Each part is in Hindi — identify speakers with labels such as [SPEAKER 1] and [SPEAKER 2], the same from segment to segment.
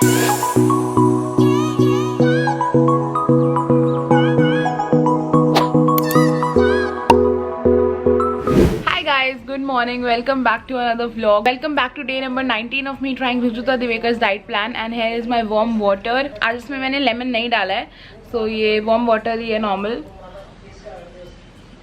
[SPEAKER 1] Good morning, welcome back to another vlog. Welcome back to day number 19 of me trying Rujuta Divekars diet plan, and here is my warm water. आज इसमें मैंने लेमन नहीं डाला है, so ये warm water ही है normal.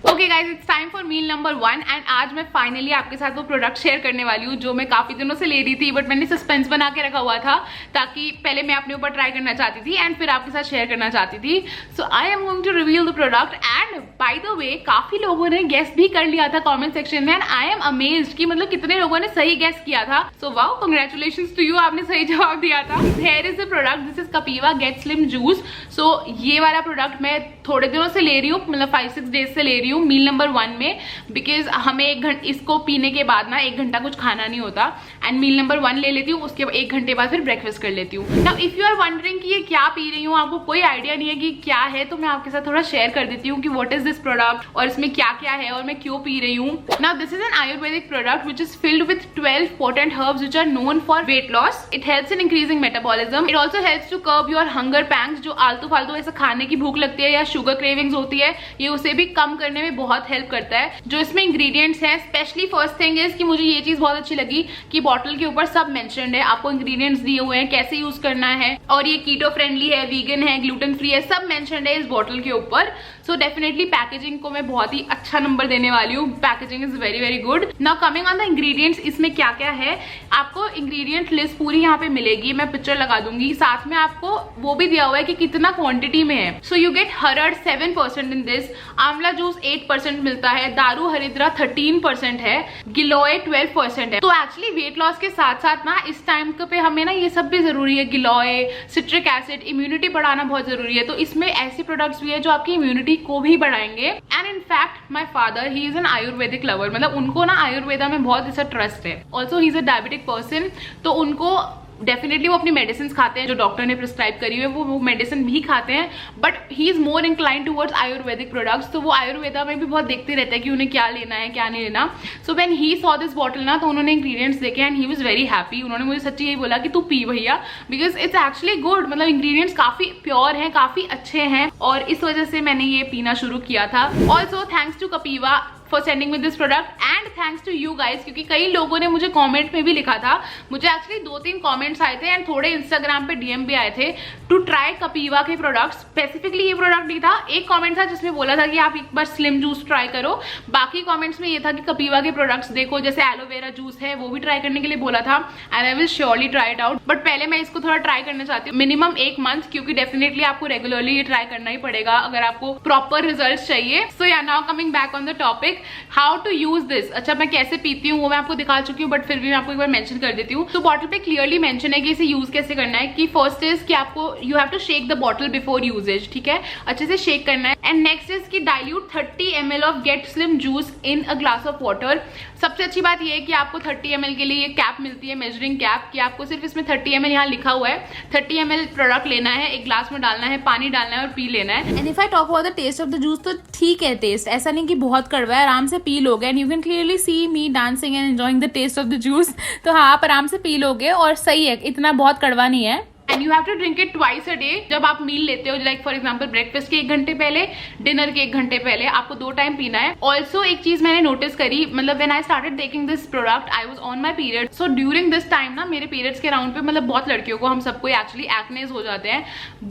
[SPEAKER 1] Okay guys, it's time for meal number 1 and आज मैं फाइनली आपके साथ वो प्रोडक्ट शेयर करने वाली हूँ जो मैं काफी दिनों से ले रही थी, बट मैंने सस्पेंस बना के रखा हुआ था ताकि पहले मैं अपने ऊपर ट्राई करना चाहती थी एंड फिर आपके साथ शेयर करना चाहती थी. So I am going to reveal the product and by the way काफी लोगों ने गेस भी कर लिया था कॉमेंट सेक्शन में एंड आई एम अमेज्ड कि मतलब कितने लोगों ने सही गेस किया था. So wow, congratulations to you, आपने सही जवाब दिया था. Here is the product, this is Kapiva get slim juice. So ये वाला प्रोडक्ट मैं थोड़े दिनों से ले रही हूँ, मतलब 5-6 डेज से ले रही हूँ मील नंबर 1 में, बिकॉज हमें 1 घंटे इसको पीने के बाद ना 1 घंटा कुछ खाना नहीं होता एंड मील नंबर 1 ले लेती हूँ, उसके 1 घंटे बाद फिर ब्रेकफास्ट कर लेती हूँ. Now if you are wondering कि ये क्या पी रही हूँ, आपको कोई आइडिया नहीं है कि क्या है, तो मैं आपके साथ थोड़ा शेयर कर देती हूँ कि व्हाट इज दिस प्रोडक्ट और इसमें क्या क्या है और मैं क्यों पी रही हूँ. Now this is an Ayurvedic product which is filled with 12 potent herbs which are known for weight loss. It helps in increasing metabolism. It also helps to curb your hunger pangs, जो आलतू फालतू ऐसा खाने की भूख लगती है या शुगर क्रेविंग्स होती है, ये उसे भी कम करने में बहुत हेल्प करता है. जो इसमें इंग्रेडिएंट्स हैं, स्पेशली फर्स्ट थिंग इज कि मुझे ये चीज बहुत अच्छी लगी कि बॉटल के ऊपर सब मेंशन्ड है, आपको इंग्रेडिएंट्स दिए हुए हैं, कैसे यूज करना है, और ये कीटो फ्रेंडली है, वीगन है, ग्लूटेन फ्री है, सब मेंशन्ड है इस बॉटल के ऊपर. सो डेफिनेटली पैकेजिंग को मैं बहुत ही अच्छा नंबर देने वाली हूँ. Packaging is very very good. Now coming on the ingredients, इसमें क्या क्या है, आपको इंग्रेडिएंट लिस्ट पूरी यहाँ पे मिलेगी, मैं पिक्चर लगा दूंगी. साथ में आपको वो भी दिया हुआ है कि कितना क्वांटिटी में है. सो यू गेट हरड़ 7% इन दिस, आंवला जूस 8% मिलता है, दारू हरिद्रा 13% है, गिलोय 12% है. तो एक्चुअली वेट लॉस के साथ साथ ना इस टाइम पे हमें ना ये सब भी जरूरी है, गिलोय, सिट्रिक एसिड, इम्यूनिटी बढ़ाना बहुत जरूरी है. तो इसमें ऐसे प्रोडक्ट्स भी है जो आपकी इम्यूनिटी को भी बढ़ाएंगे. And in fact my father, he is an Ayurvedic lover, मतलब उनको ना आयुर्वेदा में बहुत ऐसा ट्रस्ट है. Also he is a diabetic person, तो उनको डेफिनेटली वो अपनी मेडिसिन खाते हैं जो डॉक्टर ने प्रिस्क्राइब करी हुई है, वो मेडिसिन भी खाते हैं, but he is more incline towards Ayurvedic products. तो वो आयुर्वेदा में भी बहुत देखते रहते हैं कि उन्हें क्या लेना है क्या नहीं लेना. So when he saw this bottle ना, तो उन्होंने इंग्रेडिएंट्स देखे and he was very happy. उन्होंने मुझे सच्ची यही बोला कि तू पी भैया, बिकॉज इट्स एक्चुअली गुड, मतलब इंग्रेडिएंट्स काफी प्योर हैं, काफी अच्छे हैं, और इस वजह से मैंने ये पीना शुरू किया था. Also thanks to Kapiva for sending with this product and thanks to you guys, क्योंकि कई लोगों ने मुझे कमेंट में भी लिखा था. मुझे एक्चुअली 2-3 कमेंट्स आए थे एंड थोड़े इंस्टाग्राम पे डीएम भी आए थे टू ट्राई कपीवा के प्रोडक्ट्स. स्पेसिफिकली ये प्रोडक्ट नहीं था, एक कमेंट था जिसमें बोला था कि आप एक बार स्लिम जूस ट्राई करो. बाकी कमेंट्स में ये था कि कपीवा के प्रोडक्ट्स देखो, जैसे एलोवेरा जूस है वो भी ट्राई करने के लिए बोला था and I will surely try it out. But पहले मैं इसको थोड़ा ट्राई करना चाहती हूँ, मिनिमम 1 मंथ, क्योंकि डेफिनेटली आपको रेगुलरली ये ट्राई करना ही पड़ेगा अगर आपको प्रॉपर रिजल्ट चाहिए. So yeah now coming back on the topic, how to use this. अच्छा, मैं कैसे पीती हूँ वो मैं आपको दिखा चुकी हूँ, बट फिर भी मैं आपको एक बार मेंशन कर देती हूँ. तो बॉटल पे क्लियरली मेंशन है कि इसे यूज कैसे करना है. कि फर्स्ट इज कि आपको you have to shake the bottle before usage, ठीक है, अच्छे से शेक करना है. एंड नेक्स्ट इज कि dilute 30 ml of get slim juice in a glass of water. सबसे अच्छी बात ये है कि आपको 30 ml के लिए ये कैप मिलती है, मेजरिंग कैप, कि आपको सिर्फ इसमें 30 ml यहाँ लिखा हुआ है, 30 ml प्रोडक्ट लेना है, एक ग्लास में डालना है, पानी डालना है और पी लेना है.
[SPEAKER 2] And if I talk about the taste of the juice, तो ठीक है टेस्ट, ऐसा नहीं कि बहुत कड़वा है, आराम से पी लोगे. And you can clearly see me dancing and enjoying the taste of the juice. तो हाँ, आप आराम से पी लोगे और सही है, इतना बहुत कड़वा नहीं है.
[SPEAKER 1] And you have to drink it twice a day. जब आप मील लेते हो, लाइक फॉर एग्जांपल ब्रेकफास्ट के 1 घंटे पहले, डिनर के 1 घंटे पहले, आपको 2 टाइम पीना है. ऑल्सो एक चीज मैंने नोटिस करी, मतलब when I started taking this product I was on my period. So during this time ना मेरे पीरियड्स के राउंड पे, मतलब बहुत लड़कियों को, हम सबको एक्चुअली एक्नेज हो जाते हैं,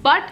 [SPEAKER 1] but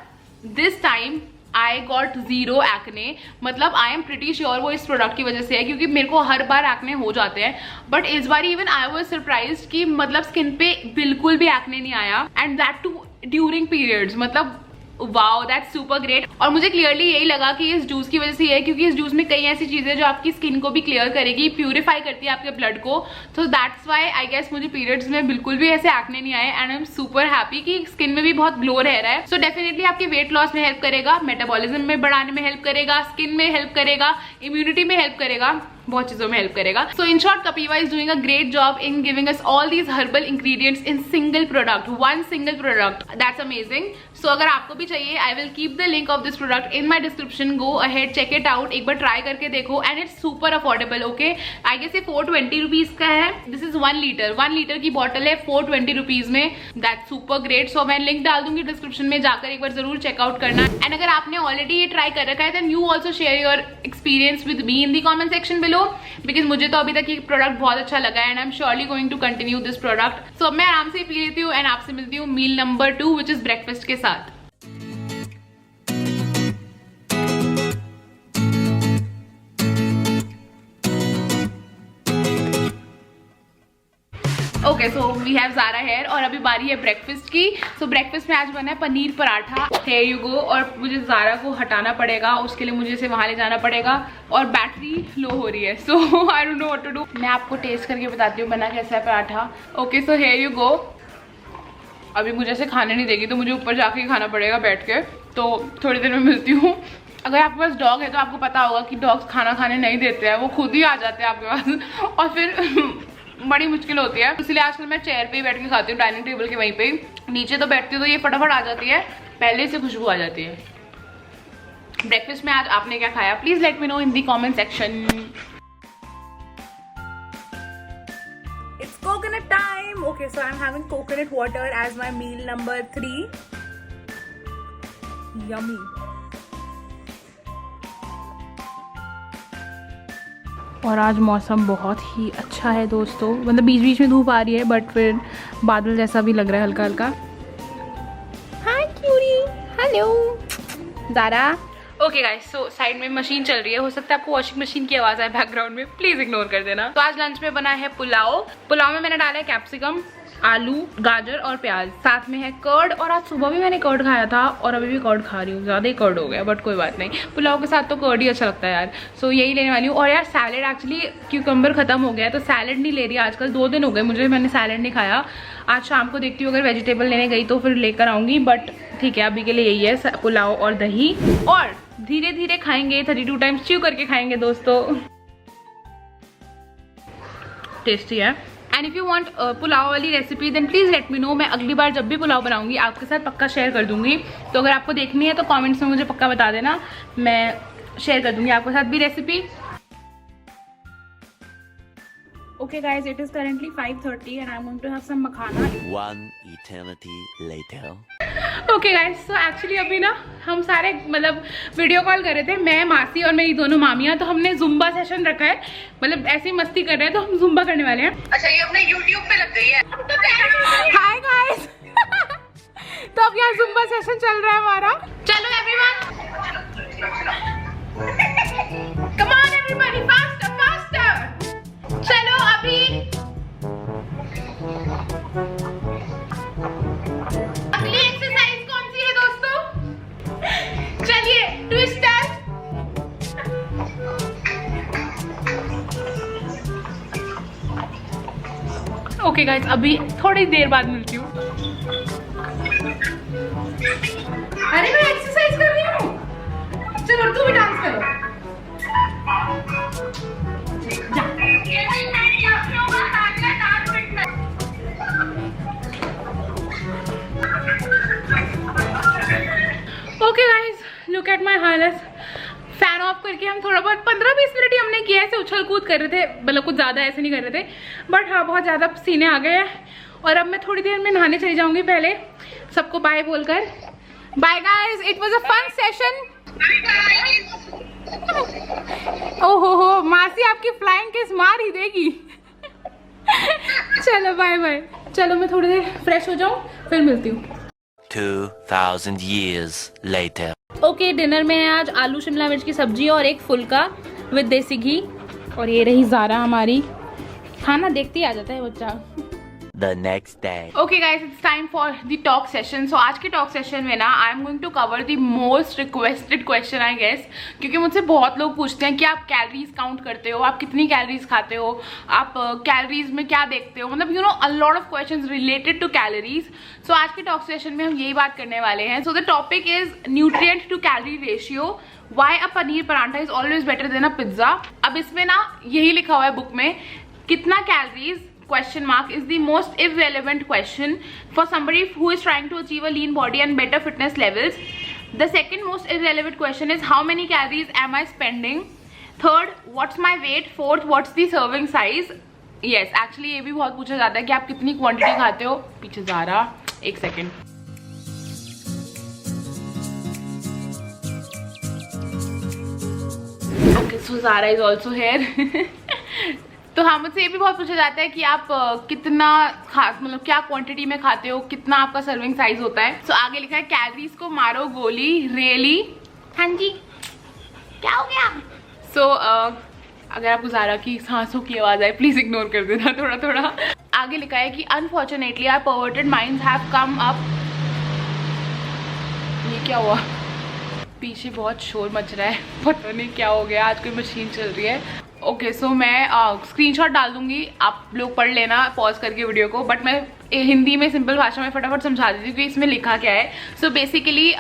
[SPEAKER 1] this time I got 0 acne. मतलब आई एम प्रिटी श्योर वो इस प्रोडक्ट की वजह से है, क्योंकि मेरे को हर बार एक्ने हो जाते हैं, बट इस बार इवन आई वाज सरप्राइज्ड कि मतलब स्किन पे बिल्कुल भी एक्ने नहीं आया, and that too during periods. मतलब वाओ, दैट्स सुपर ग्रेट. और मुझे क्लियरली यही लगा कि इस जूस की वजह से है, क्योंकि इस जूस में कई ऐसी चीजें जो आपकी स्किन को भी क्लियर करेगी, प्यूरिफाई करती है आपके ब्लड को. तो दैट्स व्हाई आई गेस मुझे पीरियड्स में बिल्कुल भी ऐसे एक्ने नहीं आए and I am super happy कि स्किन में भी बहुत ग्लो रह रहा है. सो डेफिनेटली आपके वेट लॉस में हेल्प करेगा, मेटाबॉलिज्म में बढ़ाने में हेल्प करेगा, स्किन में हेल्प करेगा, इम्यूनिटी में हेल्प करेगा. बहुत चीजों में हेल्प करेगा। So in short Kapiva is doing a great job in giving us all these herbal ingredients in single product, one single product. That's amazing. So अगर आपको भी चाहिए, I will keep the link of this product in my description. Go ahead, check it out, एक बार ट्राई करके देखो and it's super affordable. Okay, I guess ये 420 रुपीज का है। दिस इज 1 लीटर की बॉटल है 420 रुपीज में। That's super great. सो मैं लिंक डाल दूंगी डिस्क्रिप्शन में, जाकर एक बार जरूर चेकआउट करना। एंड अगर आपने ऑलरेडी ये ट्राई कर रखा है then you also share your experience with me in the comment section below, because मुझे तो अभी तक ये प्रोडक्ट बहुत अच्छा लगा है and I am surely going to continue this product. So मैं आराम से पी लेती हूँ एंड आपसे मिलती हूँ meal number 2 which is breakfast के साथ। Okay, so we have Zara here और अभी बारी है ब्रेकफास्ट की। सो ब्रेकफास्ट में आज बना है paneer paratha. Here you go. और मुझे ज़ारा को हटाना पड़ेगा, उसके लिए मुझे इसे वहाँ ले जाना पड़ेगा और बैटरी लो हो रही है। So I don't know what to do. मैं आपको टेस्ट करके बताती हूँ बना कैसा है paratha. Okay, so here you go. अभी मुझे ऐसे खाने नहीं देगी तो मुझे ऊपर जाके खाना पड़ेगा बैठ के, तो थोड़ी देर में मिलती हूँ। अगर आपके पास डॉग है तो आपको पता होगा कि डॉग्स खाना खाने नहीं देते हैं, वो खुद ही आ जाते हैं आपके पास और फिर बड़ी मुश्किल होती है। इसलिए आजकल मैं चेयर पे ही बैठ के खाती हूँ, डाइनिंग टेबल के वहीं पे। नीचे तो बैठती हूँ तो ये फटाफट आ जाती है, पहले से खुशबू आ जाती है। ब्रेकफास्ट में आज आपने क्या खाया? Please let me no in the comment section.
[SPEAKER 2] It's coconut time. Okay, so I'm having coconut water as my meal number 3. Yummy. और आज मौसम बहुत ही अच्छा है दोस्तों, मतलब बीच बीच में धूप आ रही है बट फिर बादल जैसा भी लग रहा है हल्का हल्का। हाय क्यूरी, hello Zara.
[SPEAKER 1] Okay guys, so side में मशीन चल रही है, हो सकता है आपको वॉशिंग मशीन की आवाज आए बैकग्राउंड में, प्लीज इग्नोर कर देना। तो आज लंच में बना है पुलाव। पुलाव में मैंने डाला है कैप्सिकम, आलू, गाजर और प्याज, साथ में है कर्ड। और आज सुबह भी मैंने कर्ड खाया था और अभी भी कर्ड खा रही हूँ, ज़्यादा ही कर्ड हो गया बट कोई बात नहीं, पुलाव के साथ तो कर्ड ही अच्छा लगता है यार। सो यही लेने वाली हूँ। और यार सैलेड, एक्चुअली क्यूकम्बर खत्म हो गया है तो सैलेड नहीं ले रही आजकल, 2 दिन हो गए मुझे, मैंने सैलेड नहीं खाया। आज शाम को देखती हूँ अगर वेजिटेबल लेने गई तो फिर लेकर आऊँगी, बट ठीक है अभी के लिए यही है, पुलाव और दही। और धीरे धीरे खाएंगे, 32 टाइम्स च्यू करके खाएंगे दोस्तों। टेस्टी है। And if you want pulao वाली recipe then please let me know. मैं अगली बार जब भी पुलाव बनाऊंगी आपके साथ पक्का शेयर कर दूंगी, तो अगर आपको देखनी है तो कमेंट्स में मुझे पक्का बता देना, मैं शेयर कर दूंगी आपके साथ भी recipe. Okay guys, it is currently 5:30 and I'm going to have some makhana.
[SPEAKER 3] One eternity later.
[SPEAKER 1] Okay guys, so actually अभी ना हम सारे मतलब वीडियो कॉल कर रहे थे, मैं, मासी और मेरी दोनों मामियाँ, तो हमने जुम्बा सेशन रखा है, मतलब ऐसी मस्ती कर रहे हैं तो हम जुम्बा करने वाले हैं। अच्छा, ये अपने YouTube पे लग गई है। Hi guys. तो अब यहाँ जुम्बा सेशन चल रहा है हमारा। चलो everyone. Come on everybody, faster, faster. चलो अभी अगली एक्सरसाइज कौन सी है दोस्तों? चलिए ट्विस्टर। ओके गाइस, अभी थोड़ी देर बाद मिलती हूँ। अरे मैं एक्सरसाइज कर रही हूँ, चलो तू भी डांस करो। Okay guys, look at my हालत। फैन ऑफ करके हम थोड़ा बहुत 15-20 मिनट ही हमने किया, ऐसे उछल कूद कर रहे थे, मतलब कुछ ज़्यादा ऐसे नहीं कर रहे थे, बट हाँ बहुत ज़्यादा पसीने आ गए हैं। और अब मैं थोड़ी देर में नहाने चली जाऊंगी। पहले सबको बाय बोलकर, bye guys, it was a fun session. ओहो, मासी आपकी फ्लाइंग किस मार ही देगी। चलो बाय बाय। चलो मैं थोड़ी देर फ्रेश हो जाऊं फिर मिलती हूँ।
[SPEAKER 3] 2000 years later.
[SPEAKER 2] ओके, डिनर में है आज आलू शिमला मिर्च की सब्जी और एक फुल्का विद देसी घी। और ये रही ज़ारा हमारी, खाना देखते ही आ जाता है बच्चा।
[SPEAKER 3] the next day.
[SPEAKER 1] Okay guys, it's time for the talk session. So आज के talk session में ना I am going to cover the most requested question I guess, क्योंकि मुझसे बहुत लोग पूछते हैं कि आप कैलोरीज काउंट करते हो, आप कितनी कैलोरीज खाते हो, आप कैलोरीज में क्या देखते हो, मतलब a lot of questions related to calories. So आज के talk session में हम यही बात करने वाले हैं. So the topic is nutrient to calorie ratio. Why a paneer parantha is always better than a pizza. अब इसमें ना यही लिखा हुआ है बुक में, कितना calories question mark is the most irrelevant question for somebody who is trying to achieve a lean body and better fitness levels. The second most irrelevant question is how many calories am I spending. Third, what's my weight. Fourth, what's the serving size. Yes, actually ये भी बहुत पूछा जाता है कि आप कितनी क्वांटिटी खाते हो. पीछे जा रहा, एक second. Okay, so Zara is also here. तो हाँ, मुझसे ये भी बहुत पूछा जाता है कि आप कितना मतलब क्या क्वांटिटी में खाते हो, कितना आपका सर्विंग साइज होता है. सो आगे लिखा है कैलोरीज को मारो गोली रियली. हाँ जी, क्या हो गया. सो अगर आपको ज़ारा की सांसों की आवाज़ आए प्लीज़ इग्नोर कर देना थोड़ा थोड़ा. आगे लिखा है कि unfortunately our perverted minds have come up. ये क्या हुआ, पीछे बहुत शोर मच रहा है, पता नहीं क्या हो गया, आज कोई मशीन चल रही है. ओके सो मैं स्क्रीनशॉट डाल दूंगी, आप लोग पढ़ लेना पॉज करके वीडियो को, बट मैं हिंदी में सिंपल भाषा में फटाफट समझा देती हूँ कि इसमें लिखा क्या है. सो बेसिकली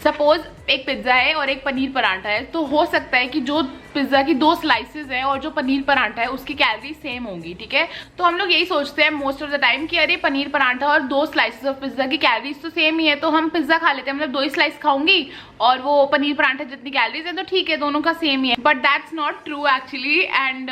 [SPEAKER 1] सपोज एक पिज्ज़ा है और एक पनीर पराठा है, तो हो सकता है कि जो पिज्ज़ा की 2 स्लाइसेस हैं और जो पनीर पराठा है उसकी कैलोरी सेम होंगी. ठीक है, तो हम लोग यही सोचते हैं मोस्ट ऑफ द टाइम कि अरे पनीर पराठा और 2 स्लाइसेस ऑफ पिज्ज़ा की कैलोरीज तो सेम ही है, तो हम पिज्ज़ा खा लेते हैं, मतलब 2 ही स्लाइस खाऊंगी और वो पनीर पराठा जितनी कैलोरीज है तो ठीक है, दोनों का सेम ही है. But that's not true actually. And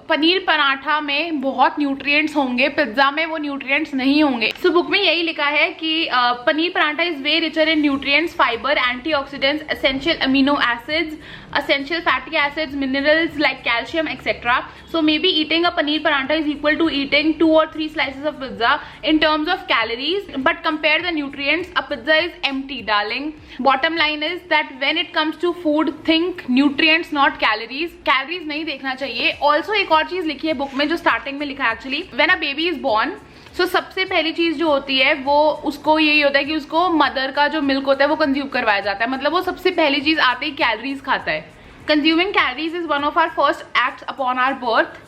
[SPEAKER 1] paneer paratha में बहुत न्यूट्रिएंट्स होंगे, पिज्ज़ा में वो न्यूट्रिएंट्स नहीं होंगे. सो बुक में यही लिखा है कि paneer paratha is way richer in nutrients, fibre, antioxidants, essential amino acids, essential fatty acids, minerals like calcium, etc. So maybe eating a paneer parantha is equal to eating 2 or 3 slices of pizza in terms of calories, but compare the nutrients, a pizza is empty darling. Bottom line is that when it comes to food, think nutrients not calories. Calories नहीं देखना चाहिए. Also एक और चीज लिखी है बुक में जो स्टार्टिंग में लिखा है actually, when a baby is born, सो सबसे पहली चीज जो होती है वो उसको यही होता है कि उसको मदर का जो मिल्क होता है वो कंज्यूम करवाया जाता है, मतलब वो सबसे पहली चीज आते ही कैलोरीज खाता है. Consuming calories is one of our first acts upon our birth.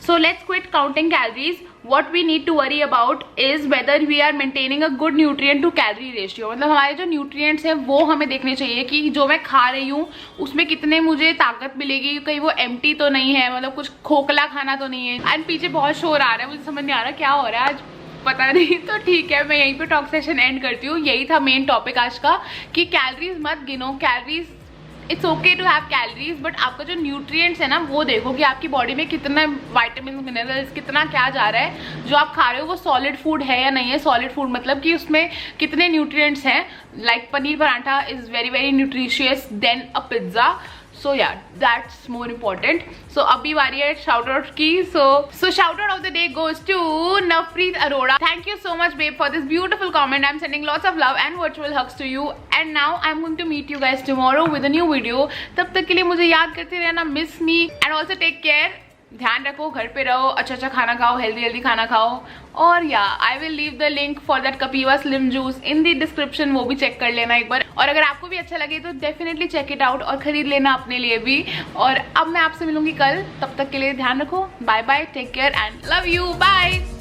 [SPEAKER 1] So let's quit counting calories. What we need to worry about is whether we are maintaining a good nutrient to calorie ratio. मतलब हमारे जो nutrients हैं वो हमें देखने चाहिए कि जो मैं खा रही हूँ उसमें कितने मुझे ताकत मिलेगी, कहीं वो empty तो नहीं है, मतलब कुछ खोखला खाना तो नहीं है. एंड पीछे बहुत शोर आ रहा है, मुझे समझ नहीं आ रहा क्या हो रहा है आज, पता नहीं. तो ठीक है, मैं यहीं पे टॉक सेशन एंड करती हूँ. यही था मेन टॉपिक आज का कि कैलोरीज मत गिनो. Calories it's okay to have calories, but आपका जो न्यूट्रिएंट्स है ना वो देखो कि आपकी बॉडी में कितना विटामिन, मिनरल्स, कितना क्या जा रहा है. जो आप खा रहे हो वो सॉलिड फूड है या नहीं है. सॉलिड फूड मतलब कि उसमें कितने न्यूट्रिएंट्स हैं. Like paneer paratha is very very nutritious then a pizza. So yeah, that's more important. So अभी बारी है shout out की. So shout out of the day goes to Navpreet Arora. Thank you so much babe for this beautiful comment. I'm sending lots of love and virtual hugs to you. And now I'm going to meet you guys tomorrow with a new video. तब तक के लिए मुझे याद करते रहना, miss me and also take care. ध्यान रखो, घर पे रहो, अच्छा अच्छा खाना खाओ, हेल्दी खाना खाओ. और या I will leave the link for that Kapiva slim juice in the description, वो भी चेक कर लेना एक बार. और अगर आपको भी अच्छा लगे तो डेफिनेटली चेक इट आउट और खरीद लेना अपने लिए भी. और अब मैं आपसे मिलूंगी कल, तब तक के लिए ध्यान रखो. Bye bye, take care and love you, bye.